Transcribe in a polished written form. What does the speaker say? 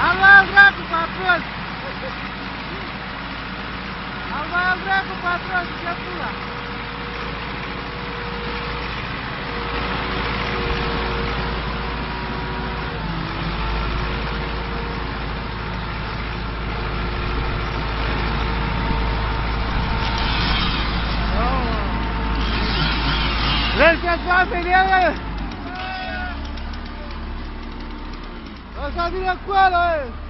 Alô, Draco, patrão! Alô, Draco, patrão, deixa eu pular. Vem pessoal, beleza? Vamos sair na cola aí!